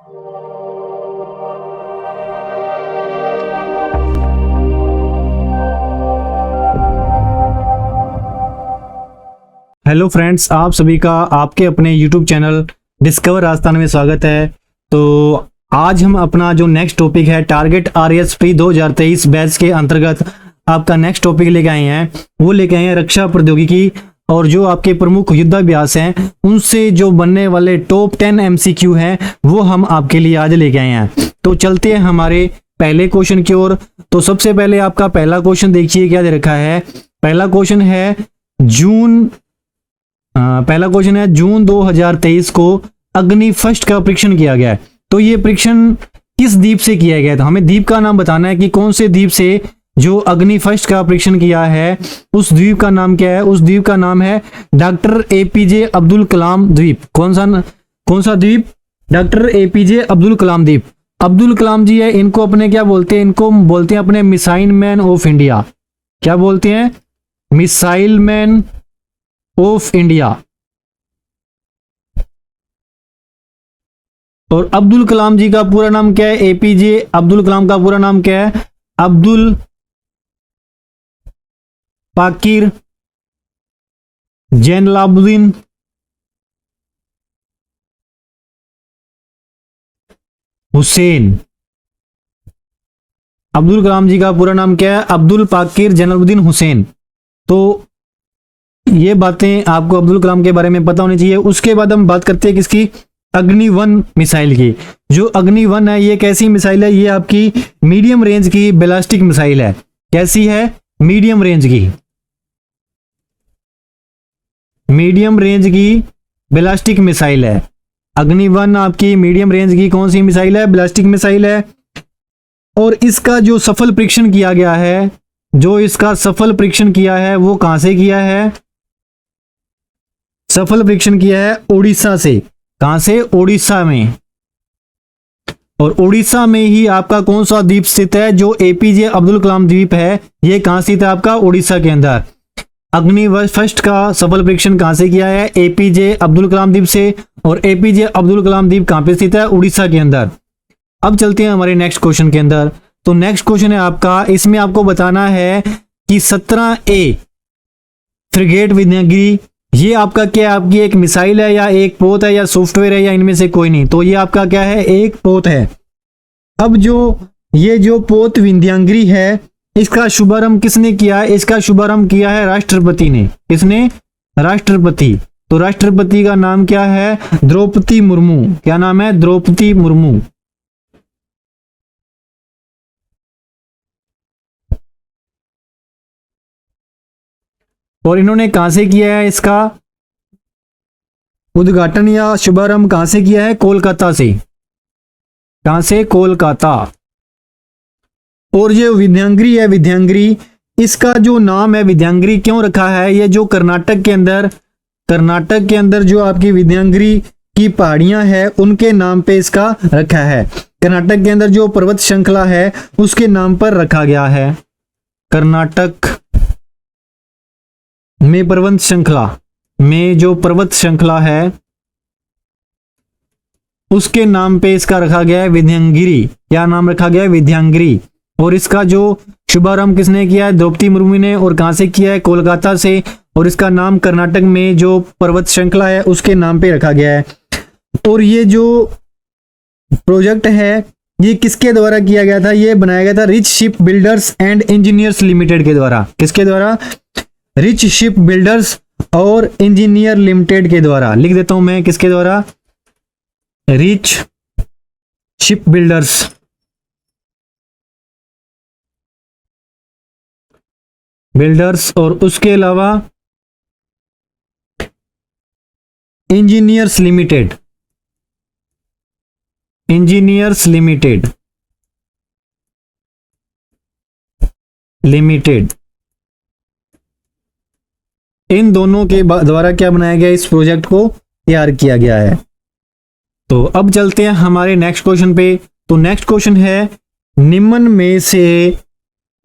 Hello friends, आप सभी का आपके अपने यूट्यूब चैनल डिस्कवर राजस्थान में स्वागत है। तो आज हम अपना जो नेक्स्ट टॉपिक है टारगेट आरएएस प्री 2023 बैच के अंतर्गत आपका नेक्स्ट टॉपिक लेके आए हैं। वो लेके आए हैं रक्षा प्रौद्योगिकी और जो आपके प्रमुख युद्धाभ्यास हैं उनसे जो बनने वाले टॉप 10 एमसीक्यू हैं वो हम आपके लिए आज लेके आए हैं। तो चलते हैं हमारे पहले क्वेश्चन की ओर। तो सबसे पहले आपका पहला क्वेश्चन देखिए क्या दे रखा है। पहला क्वेश्चन है जून 2023 को अग्नि फर्स्ट का परीक्षण किया गया है। तो ये परीक्षण किस द्वीप से किया गया था, हमें द्वीप का नाम बताना है कि कौन से द्वीप से जो अग्नि फर्स्ट का परीक्षण किया है उस द्वीप का नाम क्या है। उस द्वीप का नाम है डॉक्टर एपीजे अब्दुल कलाम द्वीप। कौन सा द्वीप? डॉक्टर एपीजे अब्दुल कलाम द्वीप। अब्दुल कलाम जी है, इनको अपने क्या बोलते हैं? इनको बोलते हैं अपने मिसाइल मैन ऑफ इंडिया। क्या बोलते हैं? Missile man of India. और अब्दुल कलाम जी का पूरा नाम क्या है? एपीजे अब्दुल कलाम का पूरा नाम क्या है? अब्दुल पाकिर जैनुलाब्दीन हुसैन। अब्दुल कलाम जी का पूरा नाम क्या है? अब्दुल पाकिर जैनुलाब्दीन हुसैन। तो ये बातें आपको अब्दुल कलाम के बारे में पता होनी चाहिए। उसके बाद हम बात करते हैं किसकी? अग्नि-1 मिसाइल की। जो अग्नि-1 है ये कैसी मिसाइल है? ये आपकी मीडियम रेंज की बैलिस्टिक मिसाइल है। कैसी है? मीडियम रेंज की। मीडियम रेंज की बैलिस्टिक मिसाइल है। अग्नि-1 आपकी मीडियम रेंज की कौन सी मिसाइल है? बैलिस्टिक मिसाइल है। और इसका जो सफल परीक्षण किया गया है, वो कहां से किया है? सफल परीक्षण किया है ओडिशा से। कहां से? ओडिशा में। और ओडिशा में ही आपका कौन सा द्वीप स्थित है? जो एपीजे अब्दुल कलाम द्वीप है ये कहां स्थित है? आपका ओडिशा के अंदर। अग्नि फर्स्ट का सफल परीक्षण कहां से किया है? एपीजे अब्दुल कलाम द्वीप से। और एपीजे अब्दुल कलाम द्वीप कहां पे स्थित है? उड़ीसा के अंदर। अब चलते हैं हमारे नेक्स्ट क्वेश्चन के अंदर। तो नेक्स्ट क्वेश्चन है आपका, इसमें आपको बताना है कि 17A फ्रिगेट विद्यागिरी ये आपका क्या है? आपकी एक मिसाइल है या एक पोत है या सॉफ्टवेयर है या इनमें से कोई नहीं? तो ये आपका क्या है? एक पोत है। अब ये जो पोत विंध्यागिरी है इसका शुभारंभ किसने किया है? इसका शुभारंभ किया है राष्ट्रपति ने। किसने? राष्ट्रपति। तो राष्ट्रपति का नाम क्या है? द्रौपदी मुर्मू। क्या नाम है? द्रौपदी मुर्मू। और इन्होंने कहां से किया है इसका उद्घाटन या शुभारंभ? कहां से किया है? कोलकाता से। कहां से? कोलकाता। और ये विद्यांगिरी है, विद्यांगिरी इसका जो नाम है विद्यांगिरी क्यों रखा है? ये जो कर्नाटक के अंदर जो आपकी विद्यांगिरी की पहाड़ियां हैं उनके नाम पे इसका रखा है। कर्नाटक के अंदर जो पर्वत श्रृंखला है उसके नाम पर रखा गया है। कर्नाटक में पर्वत श्रृंखला है उसके नाम पे इसका रखा गया है विद्यांगिरी। क्या नाम रखा गया है? विद्यांगिरी। और इसका जो शुभारंभ किसने किया है? द्रौपदी मुर्मू ने। और कहां से किया है? कोलकाता से। और इसका नाम कर्नाटक में जो पर्वत श्रृंखला है उसके नाम पे रखा गया है। और ये जो प्रोजेक्ट है ये किसके द्वारा किया गया था? ये बनाया गया था rich ship builders and engineers limited के द्वारा। किसके द्वारा? रिच शिप बिल्डर्स और इंजीनियर लिमिटेड के द्वारा। लिख देता हूं मैं किसके द्वारा? रिच शिप बिल्डर्स और उसके अलावा इंजीनियर्स लिमिटेड। इन दोनों के द्वारा क्या बनाया गया? इस प्रोजेक्ट को तैयार किया गया है। तो अब चलते हैं हमारे नेक्स्ट क्वेश्चन पे। तो नेक्स्ट क्वेश्चन है, निम्न में से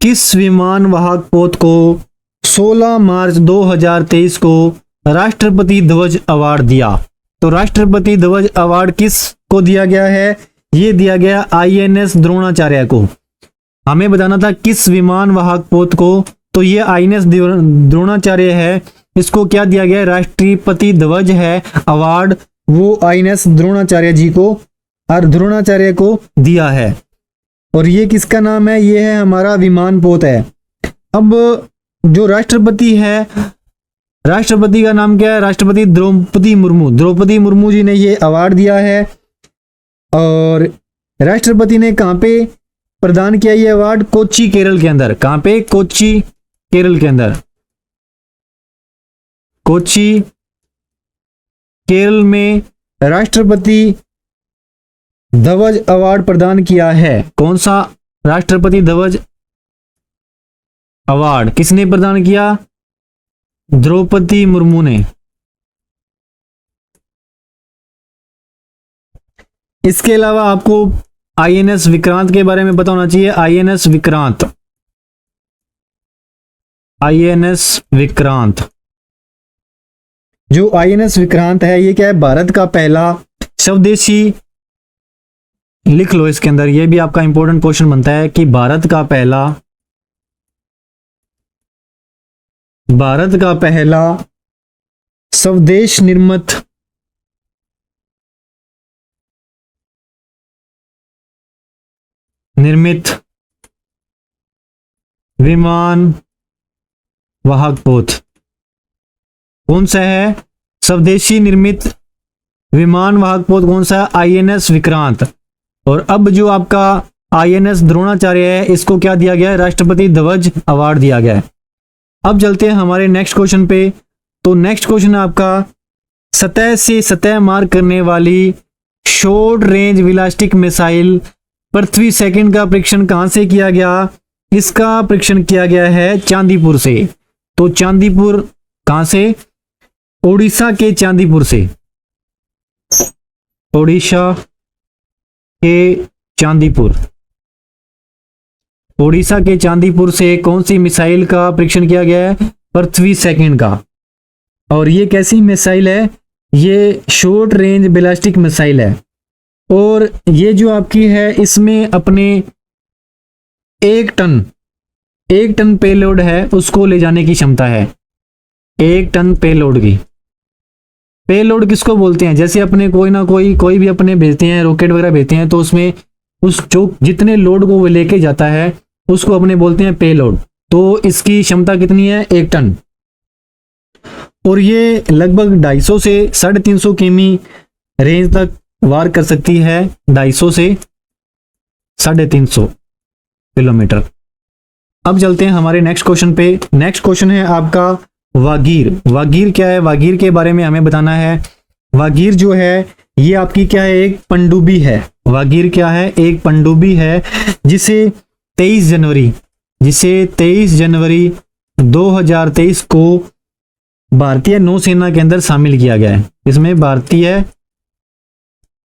किस विमान वाहक पोत को 16 मार्च 2023 को राष्ट्रपति ध्वज अवार्ड दिया? तो राष्ट्रपति ध्वज अवार्ड किस किसको दिया गया है? ये दिया गया INS द्रोणाचार्य को। हमें बताना था किस विमान वाहक पोत को, तो ये INS द्रोणाचार्य है, इसको क्या दिया गया है? राष्ट्रपति ध्वज है अवार्ड, वो INS द्रोणाचार्य जी को और द्रोणाचार्य को दिया है। और ये किसका नाम है? ये है हमारा विमान पोत है। अब जो राष्ट्रपति है, राष्ट्रपति का नाम क्या है? राष्ट्रपति द्रौपदी मुर्मू। द्रौपदी मुर्मू जी ने ये अवार्ड दिया है। और राष्ट्रपति ने कहाँ पे प्रदान किया ये अवार्ड? कोच्चि केरल के अंदर। कहाँ पे? कोच्चि केरल के अंदर। कोच्चि केरल में राष्ट्रपति ध्वज अवार्ड प्रदान किया है। कौन सा राष्ट्रपति ध्वज अवार्ड किसने प्रदान किया? द्रौपदी मुर्मू ने। इसके अलावा आपको INS विक्रांत के बारे में पता होना चाहिए। INS विक्रांत, INS विक्रांत, जो INS विक्रांत है ये क्या है? भारत का पहला स्वदेशी, लिख लो इसके अंदर, ये भी आपका इंपॉर्टेंट क्वेश्चन बनता है कि भारत का पहला स्वदेश निर्मित विमान वाहक पोत कौन सा है? स्वदेशी निर्मित विमान वाहक पोत कौन सा है? INS विक्रांत। और अब जो आपका INS द्रोणाचार्य है, इसको क्या दिया गया है? राष्ट्रपति ध्वज अवार्ड दिया गया है। अब चलते हैं हमारे नेक्स्ट क्वेश्चन पे। तो नेक्स्ट क्वेश्चन है आपका, सतह से सतह मार करने वाली शॉर्ट रेंज बैलिस्टिक मिसाइल पृथ्वी सेकंड का परीक्षण कहां से किया गया? इसका परीक्षण किया गया है चांदीपुर से। तो चांदीपुर कहां से? ओडिशा के चांदीपुर से। ओडिशा के चांदीपुर, ओडिशा के चांदीपुर से कौन सी मिसाइल का परीक्षण किया गया है? पृथ्वी सेकंड का। और ये कैसी मिसाइल है? ये शॉर्ट रेंज बैलिस्टिक मिसाइल है। और ये जो आपकी है, इसमें अपने 1 टन पेलोड है, उसको ले जाने की क्षमता है। 1 टन पेलोड की। पेलोड किसको बोलते हैं? जैसे अपने कोई भी अपने भेजते हैं, रॉकेट वगैरह भेजते हैं, तो उसमें उस जो जितने लोड को वो लेके जाता है उसको अपने बोलते हैं पेलोड। तो इसकी क्षमता कितनी है? 1 टन। और ये लगभग 250 से 350 किमी रेंज तक वार कर सकती है। 250 से 350 किलोमीटर। अब चलते हैं हमारे नेक्स्ट क्वेश्चन पे। नेक्स्ट क्वेश्चन है आपका वागीर। वागीर क्या है? वागीर के बारे में हमें बताना है। वागीर जो है ये आपकी क्या है? एक पनडुब्बी है। वागीर क्या है? एक पनडुब्बी है, जिसे 23 जनवरी 2023 को भारतीय नौसेना के अंदर शामिल किया गया है। इसमें भारतीय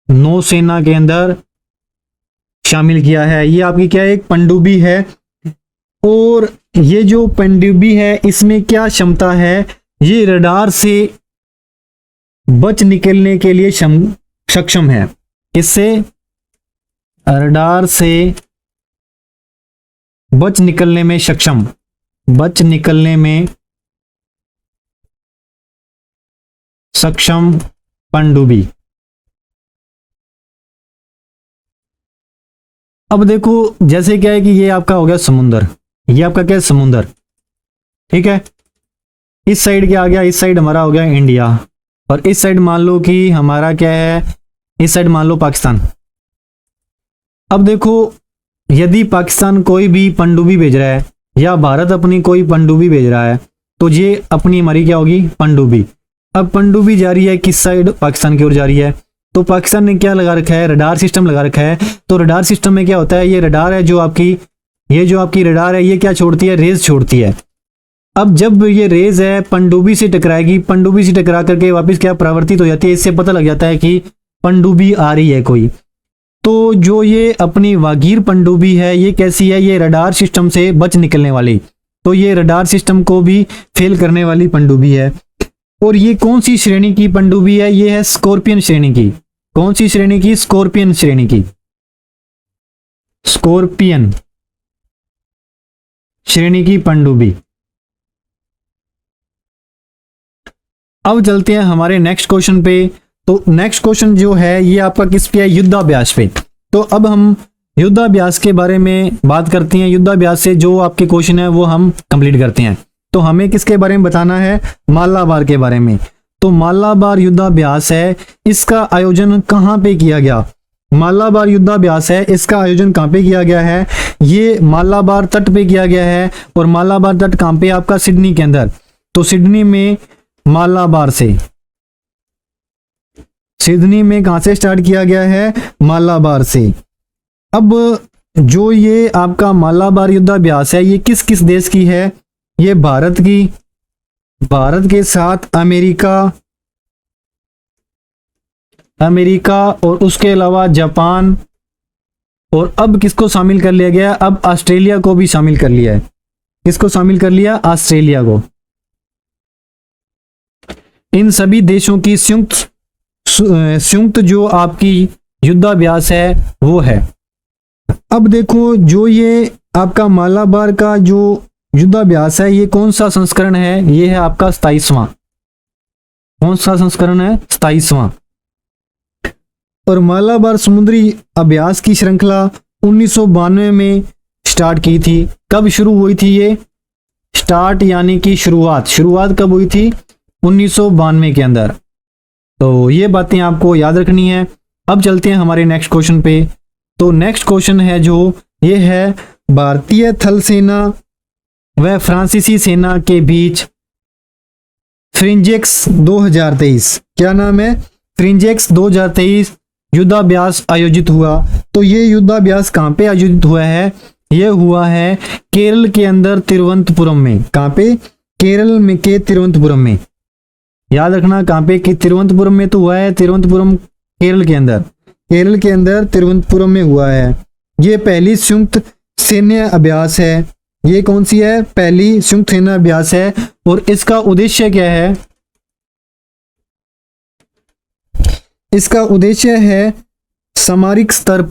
नौसेना के अंदर शामिल किया है। ये आपकी क्या है? एक पनडुब्बी है। और ये जो पनडुब्बी है, इसमें क्या क्षमता है? ये रडार से बच निकलने के लिए सक्षम है। इससे रडार से बच निकलने में सक्षम पनडुब्बी। अब देखो, जैसे क्या है कि ये आपका हो गया समुंदर, ये आपका क्या है? समुंदर, ठीक है। इस साइड क्या आ गया? इस साइड हमारा हो गया इंडिया, और इस साइड मान लो कि हमारा क्या है? इस साइड मान लो पाकिस्तान। अब देखो, यदि पाकिस्तान कोई भी पनडुब्बी भेज रहा है या भारत अपनी कोई पनडुब्बी भेज रहा है, तो ये अपनी हमारी क्या होगी? पनडुब्बी। अब पनडुब्बी जा रही है किस साइड? पाकिस्तान की ओर जा रही है। तो पाकिस्तान ने क्या लगा रखा है? रडार सिस्टम लगा रखा है। तो रडार सिस्टम में क्या होता है? ये रडार है जो आपकी, ये जो आपकी रडार है, ये क्या छोड़ती है? रेज छोड़ती है। अब जब ये रेज है पनडुब्बी से टकराएगी, पनडुब्बी से टकरा करके वापस क्या परावर्तित हो जाती है। इससे पता लग जाता है कि पनडुब्बी आ रही है कोई। तो जो ये अपनी वागीर पनडुब्बी है, ये कैसी है? ये रडार सिस्टम से बच निकलने वाली। तो ये रडार सिस्टम को भी फेल करने वाली पनडुब्बी है। और ये कौन सी श्रेणी की पनडुब्बी है? ये है स्कॉर्पियन श्रेणी की। कौन सी श्रेणी की? स्कॉर्पियन श्रेणी की, स्कॉर्पियन श्रेणी की पनडुब्बी। अब चलते हैं हमारे नेक्स्ट क्वेश्चन पे। तो नेक्स्ट क्वेश्चन जो है ये आपका किस पे है? युद्धाभ्यास पे। तो अब हम युद्धाभ्यास के बारे में बात करते हैं। युद्धाभ्यास से जो आपके क्वेश्चन है वो हम कंप्लीट करते हैं। तो हमें किसके बारे में बताना है? मालाबार के बारे में। तो मालाबार युद्धाभ्यास है, इसका आयोजन कहाँ पे किया गया? मालाबार युद्धाभ्यास है, इसका आयोजन कहाँ पे किया गया है? ये मालाबार तट पे किया गया है। और मालाबार तट कहाँ पे? आपका सिडनी के अंदर। तो सिडनी में मालाबार से, सिडनी में कहां से स्टार्ट किया गया है? मालाबार से। अब जो ये आपका मालाबार युद्धाभ्यास है ये किस किस देश की है? ये भारत की, भारत के साथ अमेरिका और उसके अलावा जापान, और अब किसको शामिल कर लिया गया? अब ऑस्ट्रेलिया को भी शामिल कर लिया है। किसको शामिल कर लिया? ऑस्ट्रेलिया को। इन सभी देशों की संयुक्त जो आपकी युद्धाभ्यास है वो है। अब देखो जो ये आपका मालाबार का जो युद्धाभ्यास है ये कौन सा संस्करण है? ये है आपका 27वां। कौन सा संस्करण है? 27वां। और मालाबार समुद्री अभ्यास की श्रृंखला 1992 में स्टार्ट की थी। कब शुरू हुई थी ये? स्टार्ट यानी कि शुरुआत कब हुई थी? 1992 के अंदर। तो ये बातें आपको याद रखनी है। अब चलते हैं हमारे नेक्स्ट क्वेश्चन पे। तो नेक्स्ट क्वेश्चन है जो ये है भारतीय थल सेना व फ्रांसीसी सेना के बीच फ्रिंजेक्स 2023, क्या नाम है? फ्रिंजेक्स 2023 युद्धाभ्यास आयोजित हुआ। तो ये युद्धाभ्यास कहाँ पे आयोजित हुआ है? ये हुआ है केरल के अंदर तिरुवनंतपुरम में। कहाँ पे? केरल में के तिरुवनंतपुरम में। याद रखना कहाँ पे? कि तिरुवनंतपुरम में तो हुआ है। तिरुवनंतपुरम केरल के अंदर, केरल के अंदर तिरुवनंतपुरम में हुआ है। ये पहली संयुक्त सैन्य अभ्यास है। ये कौन सी है? पहली संयुक्त सैन्य अभ्यास है। और इसका उद्देश्य क्या है? इसका उद्देश्य है सामरिक स्तर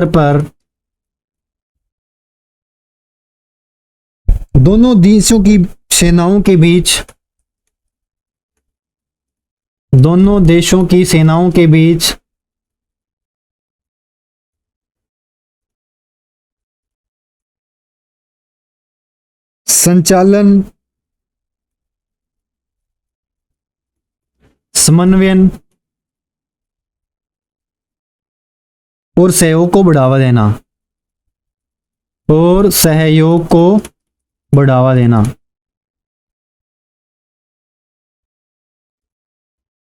पर दोनों देशों की सेनाओं के बीच, दोनों देशों की सेनाओं के बीच संचालन, समन्वयन और सहयोग को बढ़ावा देना, और सहयोग को बढ़ावा देना।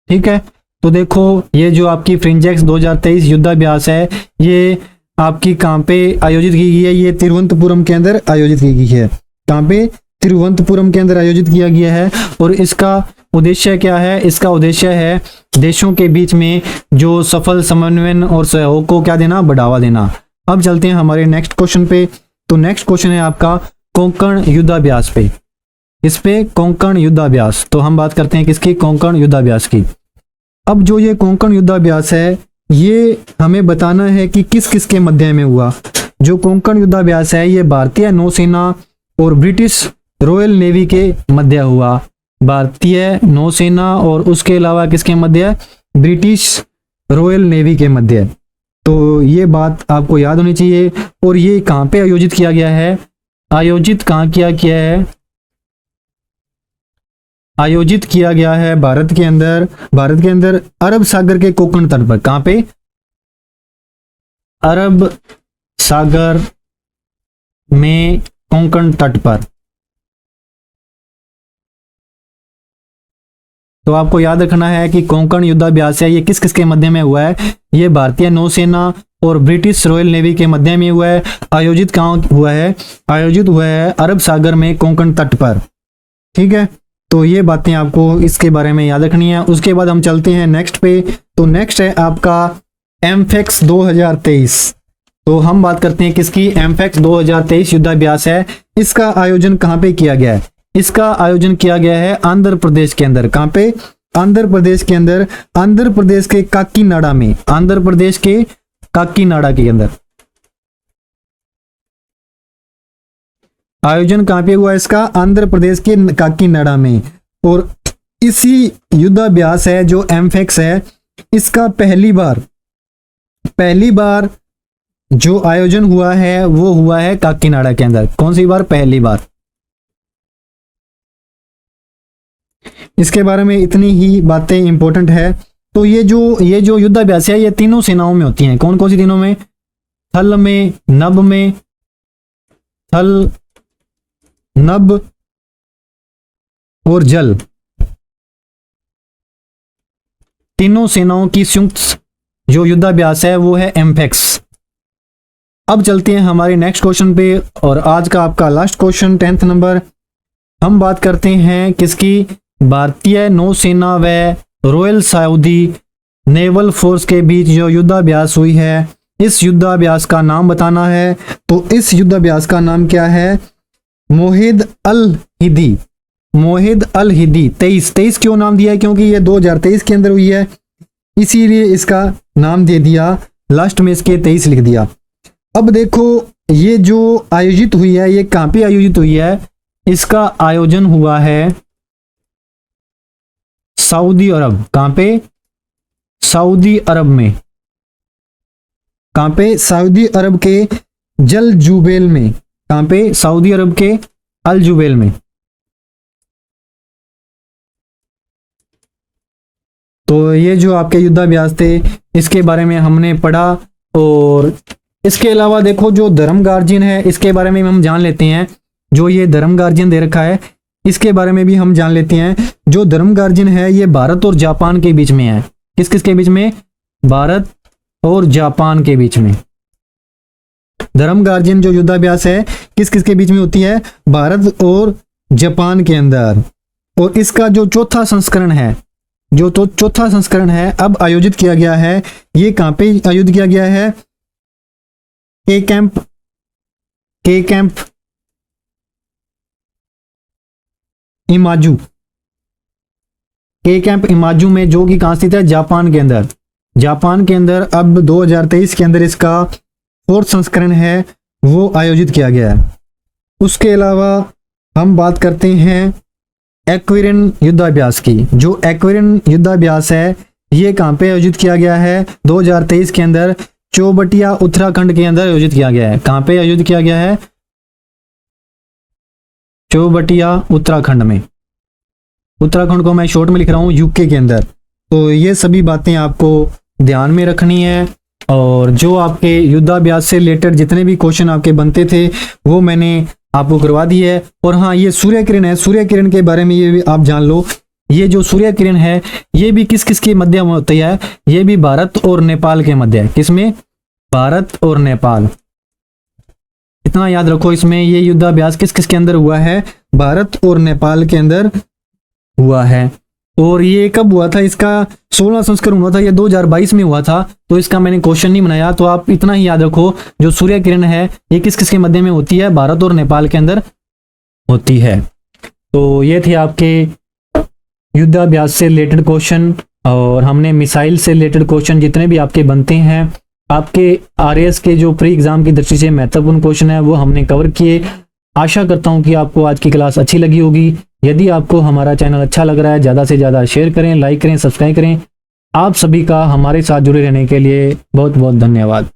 ठीक है। तो देखो ये जो आपकी फ्रिंजेक्स 2023 युद्धाभ्यास है ये आपकी कहाँ पे आयोजित की गई है? ये तिरुवनंतपुरम के अंदर आयोजित की गई है। कहाँ पे? तिरुवनंतपुरम के अंदर आयोजित किया गया है। और इसका उद्देश्य क्या है? इसका उद्देश्य है देशों के बीच में जो सफल समन्वयन और सहयोग को क्या देना? बढ़ावा देना। अब चलते हैं हमारे नेक्स्ट क्वेश्चन पे। तो नेक्स्ट क्वेश्चन है आपका कोंकण युद्धाभ्यास पे। इस पे कोंकण युद्धाभ्यास। तो हम बात करते हैं किसकी? कोंकण युद्धाभ्यास की। अब जो ये कोंकण युद्धाभ्यास है ये हमें बताना है कि किस किस के मध्य में हुआ। जो कोंकण युद्धाभ्यास है ये भारतीय नौसेना और ब्रिटिश रॉयल नेवी के मध्य हुआ। भारतीय नौसेना और उसके अलावा किसके मध्य? ब्रिटिश रॉयल नेवी के मध्य। तो ये बात आपको याद होनी चाहिए। और ये कहाँ पे आयोजित किया गया है? आयोजित कहाँ किया गया है? आयोजित किया गया है भारत के अंदर अरब सागर के कोंकण तट पर। कहाँ पे? अरब सागर में कोंकण तट पर। तो आपको याद रखना है कि कोंकण युद्धाभ्यास है ये किस किस के मध्य में हुआ है? ये भारतीय नौसेना और ब्रिटिश रॉयल नेवी के मध्य में हुआ है। आयोजित कहाँ हुआ है? आयोजित हुआ है अरब सागर में कोंकण तट पर। ठीक है। तो ये बातें आपको इसके बारे में याद रखनी है। उसके बाद हम चलते हैं नेक्स्ट पे। तो नेक्स्ट है आपका एमफेक्स 2023। तो हम बात करते हैं किसकी? एमफेक्स 2023 युद्धाभ्यास है। इसका आयोजन कहाँ पे किया गया है? इसका आयोजन किया गया है आंध्र प्रदेश के अंदर। कहां पे? आंध्र प्रदेश के अंदर, आंध्र प्रदेश के काकीनाडा में, आंध्र प्रदेश के काकीनाडा के अंदर आयोजन कहां पे हुआ इसका? आंध्र प्रदेश के काकीनाडा में। और इसी युद्धाभ्यास है जो एमफेक्स है, इसका पहली बार जो आयोजन हुआ है वो हुआ है काकीनाडा के अंदर। कौन सी बार? पहली बार। इसके बारे में इतनी ही बातें इंपॉर्टेंट है। तो ये जो युद्धाभ्यास है ये तीनों सेनाओं में होती हैं। कौन कौन सी तीनों में? थल में, नभ में, थल, नभ और जल, तीनों सेनाओं की संयुक्त जो युद्धाभ्यास है वो है एमफेक्स। अब चलते हैं हमारे नेक्स्ट क्वेश्चन पे, और आज का आपका लास्ट क्वेश्चन 10th नंबर। हम बात करते हैं किसकी? भारतीय नौसेना व रॉयल सऊदी नेवल फोर्स के बीच जो युद्धाभ्यास हुई है, इस युद्धाभ्यास का नाम बताना है। तो इस युद्धाभ्यास का नाम क्या है? मोहिद अल हिदी। मोहिद अल हिदी। 23 क्यों नाम दिया है? क्योंकि ये 2023 के अंदर हुई है, इसीलिए इसका नाम दे दिया, लास्ट में इसके 23 लिख दिया। अब देखो ये जो आयोजित हुई है ये कहां पे आयोजित हुई है? इसका आयोजन हुआ है सऊदी अरब। कहां पे? सऊदी अरब में। कहां पे? सऊदी अरब के जल जुबेल में। कहां पे? सऊदी अरब के अल जुबेल में। तो ये जो आपके युद्धाभ्यास थे इसके बारे में हमने पढ़ा। और इसके अलावा देखो जो धर्म गार्जियन है इसके बारे में हम जान लेते हैं। जो ये धर्म गार्जियन दे रखा है इसके बारे में भी हम जान लेते हैं। जो धर्म गार्जियन है ये भारत और जापान के बीच में है। किस किस के बीच में? भारत और जापान के बीच में। धर्म गार्जियन जो युद्धाभ्यास है किस किस के बीच में होती है? भारत और जापान के अंदर। और इसका जो चौथा संस्करण है, जो तो चौथा संस्करण है अब आयोजित किया गया है। ये कहां पे आयोजित किया गया है? के कैंप इमाजू। के कैंप इमाजू में, जो कि कहां स्थित है? जापान के अंदर। जापान के अंदर अब 2023 के अंदर इसका 4th संस्करण है वो आयोजित किया गया है। उसके अलावा हम बात करते हैं एक्वेरियन युद्धाभ्यास की। जो एक्वेरियन युद्धाभ्यास है ये कहां पे आयोजित किया गया है? 2023 के अंदर चौबटिया उत्तराखंड के अंदर आयोजित किया गया है। कहां पे आयोजित किया गया है? चौबटिया उत्तराखंड में। उत्तराखंड को मैं शॉर्ट में लिख रहा हूं यूके के अंदर। तो ये सभी बातें आपको ध्यान में रखनी है। और जो आपके युद्धाभ्यास से रिलेटेड जितने भी क्वेश्चन आपके बनते थे वो मैंने आपको करवा दी है। और हाँ, ये सूर्य किरण है, सूर्य किरण के बारे में ये भी आप जान लो। ये जो सूर्य किरण है ये भी किस किस के मध्य में होती है? ये भी भारत और नेपाल के मध्य है। किसमें? भारत और नेपाल। इतना याद रखो इसमें, ये युद्धाभ्यास किस किस के अंदर हुआ है? भारत और नेपाल के अंदर हुआ है। और ये कब हुआ था? इसका 16वां संस्करण हुआ था, ये 2022 में हुआ था। तो इसका मैंने क्वेश्चन नहीं बनाया। तो आप इतना ही याद रखो, जो सूर्य किरण है ये किस किस के मध्य में होती है? भारत और नेपाल के अंदर होती है। तो ये थे आपके युद्धाभ्यास से रिलेटेड क्वेश्चन। और हमने मिसाइल से रिलेटेड क्वेश्चन जितने भी आपके बनते हैं, आपके आरएएस के जो प्री एग्जाम की दृष्टि से महत्वपूर्ण क्वेश्चन है वो हमने कवर किए। आशा करता हूं कि आपको आज की क्लास अच्छी लगी होगी। यदि आपको हमारा चैनल अच्छा लग रहा है, ज़्यादा से ज़्यादा शेयर करें, लाइक करें, सब्सक्राइब करें। आप सभी का हमारे साथ जुड़े रहने के लिए बहुत बहुत धन्यवाद।